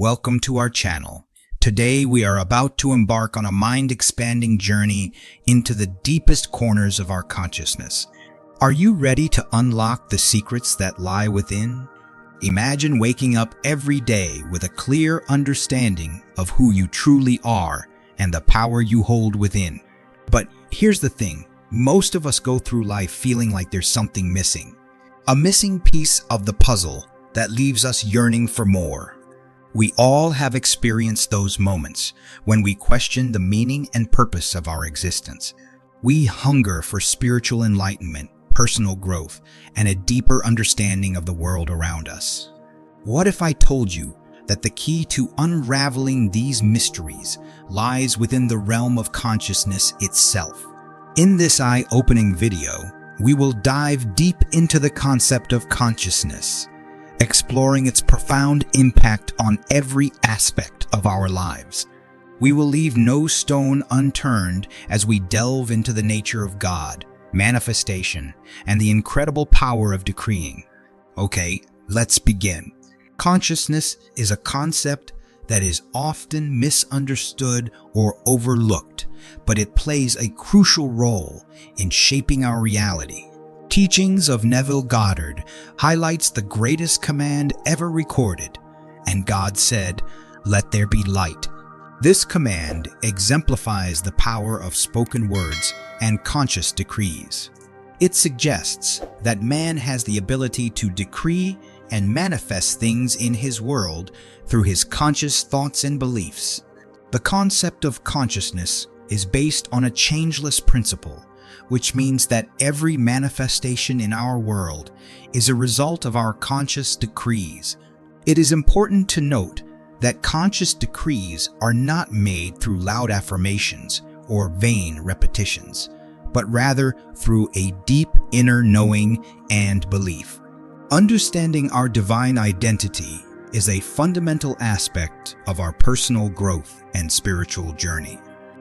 Welcome to our channel. Today we are about to embark on a mind-expanding journey into the deepest corners of our consciousness. Are you ready to unlock the secrets that lie within? Imagine waking up every day with a clear understanding of who you truly are and the power you hold within. But here's the thing, most of us go through life feeling like there's something missing. A missing piece of the puzzle that leaves us yearning for more. We all have experienced those moments when we question the meaning and purpose of our existence. We hunger for spiritual enlightenment, personal growth, and a deeper understanding of the world around us. What if I told you that the key to unraveling these mysteries lies within the realm of consciousness itself? In this eye-opening video, we will dive deep into the concept of consciousness, exploring its profound impact on every aspect of our lives. We will leave no stone unturned as we delve into the nature of God, manifestation, and the incredible power of decreeing. Okay, let's begin. Consciousness is a concept that is often misunderstood or overlooked, but it plays a crucial role in shaping our reality. Teachings of Neville Goddard highlights the greatest command ever recorded, and God said, "Let there be light." This command exemplifies the power of spoken words and conscious decrees. It suggests that man has the ability to decree and manifest things in his world through his conscious thoughts and beliefs. The concept of consciousness is based on a changeless principle, which means that every manifestation in our world is a result of our conscious decrees. It is important to note that conscious decrees are not made through loud affirmations or vain repetitions, but rather through a deep inner knowing and belief. Understanding our divine identity is a fundamental aspect of our personal growth and spiritual journey.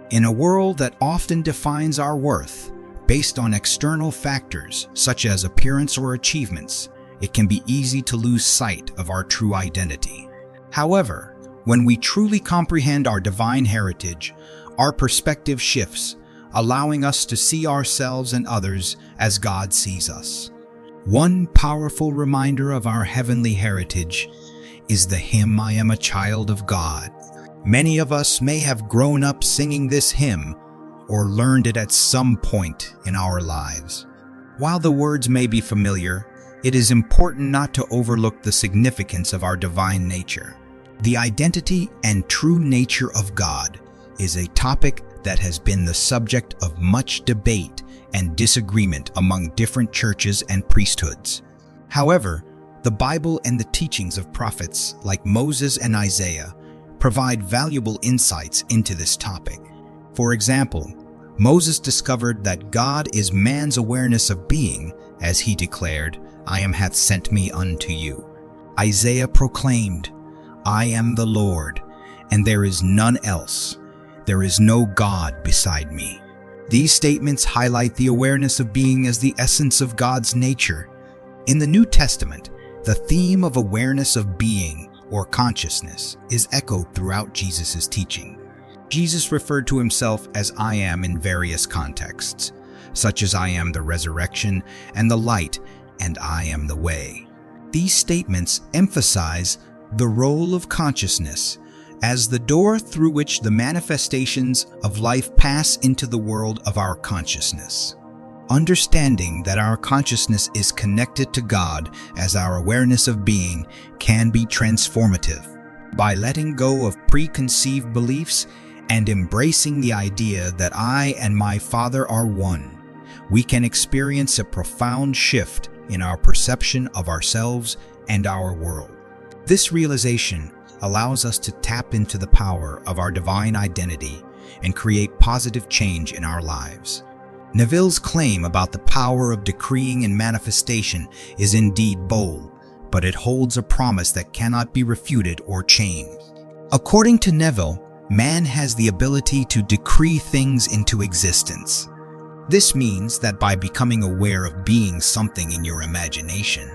In a world that often defines our worth based on external factors such as appearance or achievements, it can be easy to lose sight of our true identity. However, when we truly comprehend our divine heritage, our perspective shifts, allowing us to see ourselves and others as God sees us. One powerful reminder of our heavenly heritage is the hymn, "I Am a Child of God." Many of us may have grown up singing this hymn or learned it at some point in our lives. While the words may be familiar, it is important not to overlook the significance of our divine nature. The identity and true nature of God is a topic that has been the subject of much debate and disagreement among different churches and priesthoods. However, the Bible and the teachings of prophets like Moses and Isaiah provide valuable insights into this topic. For example, Moses discovered that God is man's awareness of being, as he declared, "I am hath sent me unto you." Isaiah proclaimed, "I am the Lord, and there is none else. There is no God beside me." These statements highlight the awareness of being as the essence of God's nature. In the New Testament, the theme of awareness of being or consciousness is echoed throughout Jesus' teaching. Jesus referred to himself as "I am" in various contexts, such as "I am the resurrection and the light," and "I am the way." These statements emphasize the role of consciousness as the door through which the manifestations of life pass into the world of our consciousness. Understanding that our consciousness is connected to God as our awareness of being can be transformative. By letting go of preconceived beliefs and embracing the idea that I and my Father are one, we can experience a profound shift in our perception of ourselves and our world. This realization allows us to tap into the power of our divine identity and create positive change in our lives. Neville's claim about the power of decreeing and manifestation is indeed bold, but it holds a promise that cannot be refuted or changed. According to Neville, man has the ability to decree things into existence. This means that by becoming aware of being something in your imagination,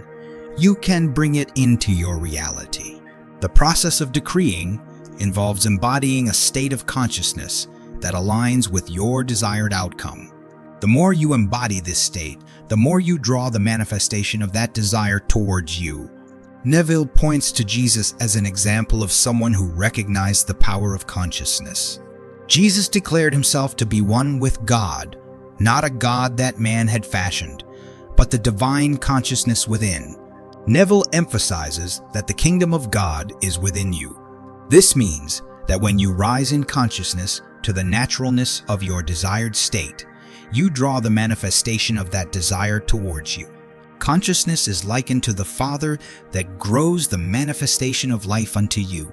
you can bring it into your reality. The process of decreeing involves embodying a state of consciousness that aligns with your desired outcome. The more you embody this state, the more you draw the manifestation of that desire towards you. Neville points to Jesus as an example of someone who recognized the power of consciousness. Jesus declared himself to be one with God, not a God that man had fashioned, but the divine consciousness within. Neville emphasizes that the kingdom of God is within you. This means that when you rise in consciousness to the naturalness of your desired state, you draw the manifestation of that desire towards you. Consciousness is likened to the Father that grows the manifestation of life unto you.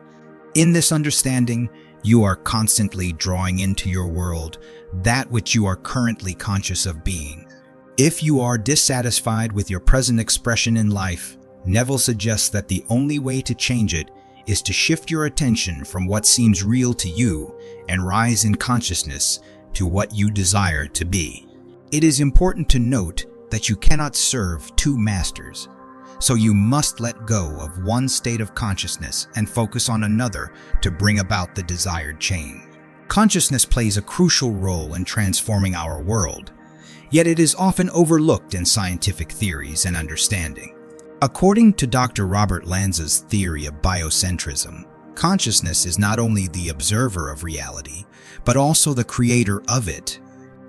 In this understanding, you are constantly drawing into your world that which you are currently conscious of being. If you are dissatisfied with your present expression in life, Neville suggests that the only way to change it is to shift your attention from what seems real to you and rise in consciousness to what you desire to be. It is important to note that you cannot serve two masters, so you must let go of one state of consciousness and focus on another to bring about the desired change. Consciousness plays a crucial role in transforming our world, yet it is often overlooked in scientific theories and understanding. According to Dr. Robert Lanza's theory of biocentrism, consciousness is not only the observer of reality, but also the creator of it.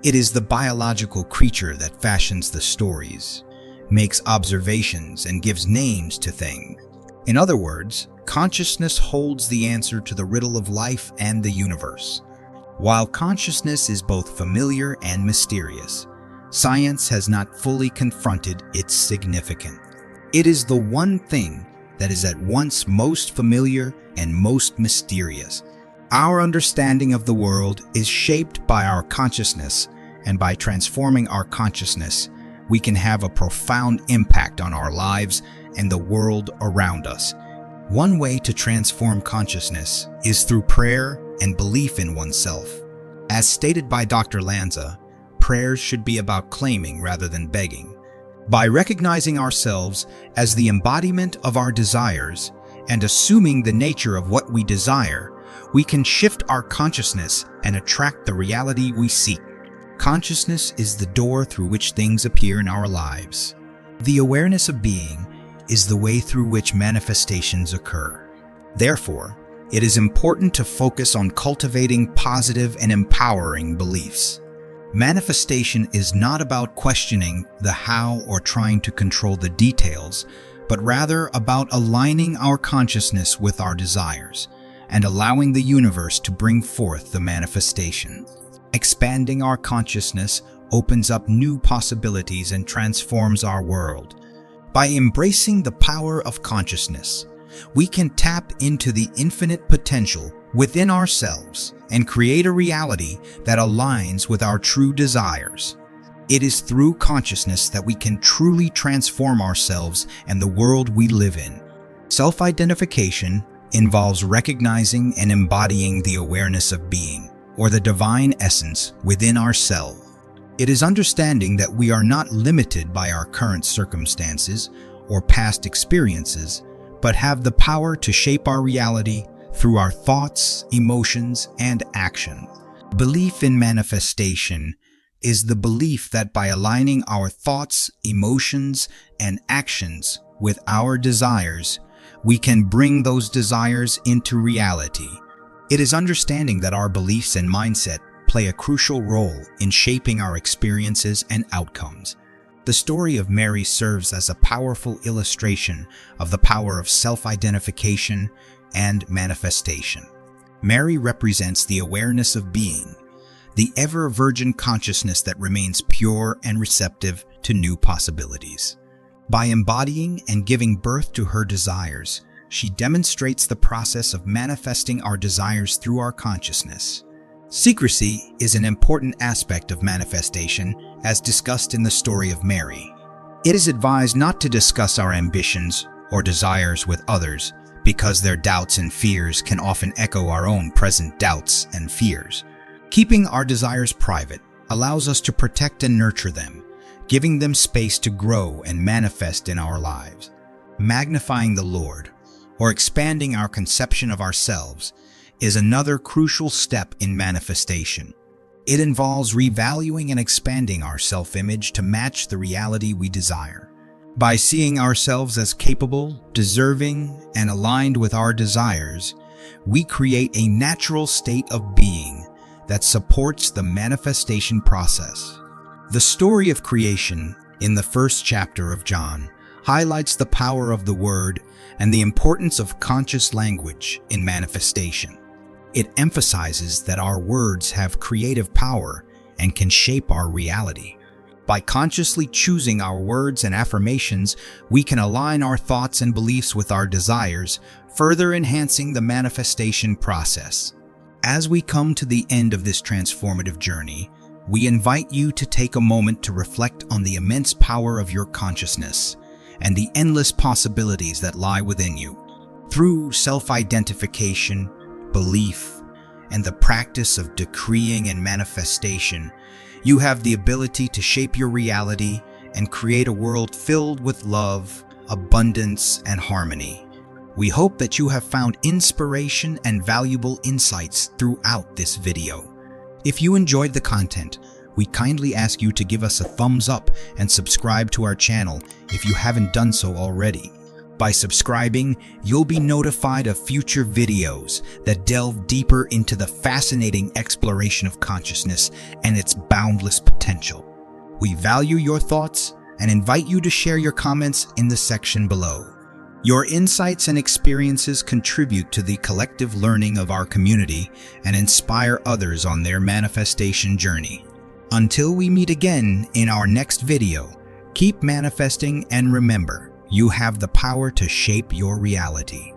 It is the biological creature that fashions the stories, makes observations, and gives names to things. In other words, consciousness holds the answer to the riddle of life and the universe. While consciousness is both familiar and mysterious, science has not fully confronted its significance. It is the one thing that is at once most familiar and most mysterious. Our understanding of the world is shaped by our consciousness, and by transforming our consciousness, we can have a profound impact on our lives and the world around us. One way to transform consciousness is through prayer and belief in oneself. As stated by Dr. Lanza, prayers should be about claiming rather than begging. By recognizing ourselves as the embodiment of our desires and assuming the nature of what we desire, we can shift our consciousness and attract the reality we seek. Consciousness is the door through which things appear in our lives. The awareness of being is the way through which manifestations occur. Therefore, it is important to focus on cultivating positive and empowering beliefs. Manifestation is not about questioning the how or trying to control the details, but rather about aligning our consciousness with our desires and allowing the universe to bring forth the manifestation. Expanding our consciousness opens up new possibilities and transforms our world. By embracing the power of consciousness, we can tap into the infinite potential within ourselves and create a reality that aligns with our true desires. It is through consciousness that we can truly transform ourselves and the world we live in. Self-identification involves recognizing and embodying the awareness of being, or the divine essence within ourselves. It is understanding that we are not limited by our current circumstances or past experiences, but have the power to shape our reality through our thoughts, emotions, and action. Belief in manifestation is the belief that by aligning our thoughts, emotions, and actions with our desires, we can bring those desires into reality. It is understanding that our beliefs and mindset play a crucial role in shaping our experiences and outcomes. The story of Mary serves as a powerful illustration of the power of self-identification and manifestation. Mary represents the awareness of being, the ever-virgin consciousness that remains pure and receptive to new possibilities. By embodying and giving birth to her desires, she demonstrates the process of manifesting our desires through our consciousness. Secrecy is an important aspect of manifestation, as discussed in the story of Mary. It is advised not to discuss our ambitions or desires with others, because their doubts and fears can often echo our own present doubts and fears. Keeping our desires private allows us to protect and nurture them, giving them space to grow and manifest in our lives. Magnifying the Lord, or expanding our conception of ourselves, is another crucial step in manifestation. It involves revaluing and expanding our self-image to match the reality we desire. By seeing ourselves as capable, deserving, and aligned with our desires, we create a natural state of being that supports the manifestation process. The story of creation in the first chapter of John highlights the power of the word and the importance of conscious language in manifestation. It emphasizes that our words have creative power and can shape our reality. By consciously choosing our words and affirmations, we can align our thoughts and beliefs with our desires, further enhancing the manifestation process. As we come to the end of this transformative journey, we invite you to take a moment to reflect on the immense power of your consciousness and the endless possibilities that lie within you. Through self-identification, belief, and the practice of decreeing and manifestation, you have the ability to shape your reality and create a world filled with love, abundance, and harmony. We hope that you have found inspiration and valuable insights throughout this video. If you enjoyed the content, we kindly ask you to give us a thumbs up and subscribe to our channel if you haven't done so already. By subscribing, you'll be notified of future videos that delve deeper into the fascinating exploration of consciousness and its boundless potential. We value your thoughts and invite you to share your comments in the section below. Your insights and experiences contribute to the collective learning of our community and inspire others on their manifestation journey. Until we meet again in our next video, keep manifesting and remember, you have the power to shape your reality.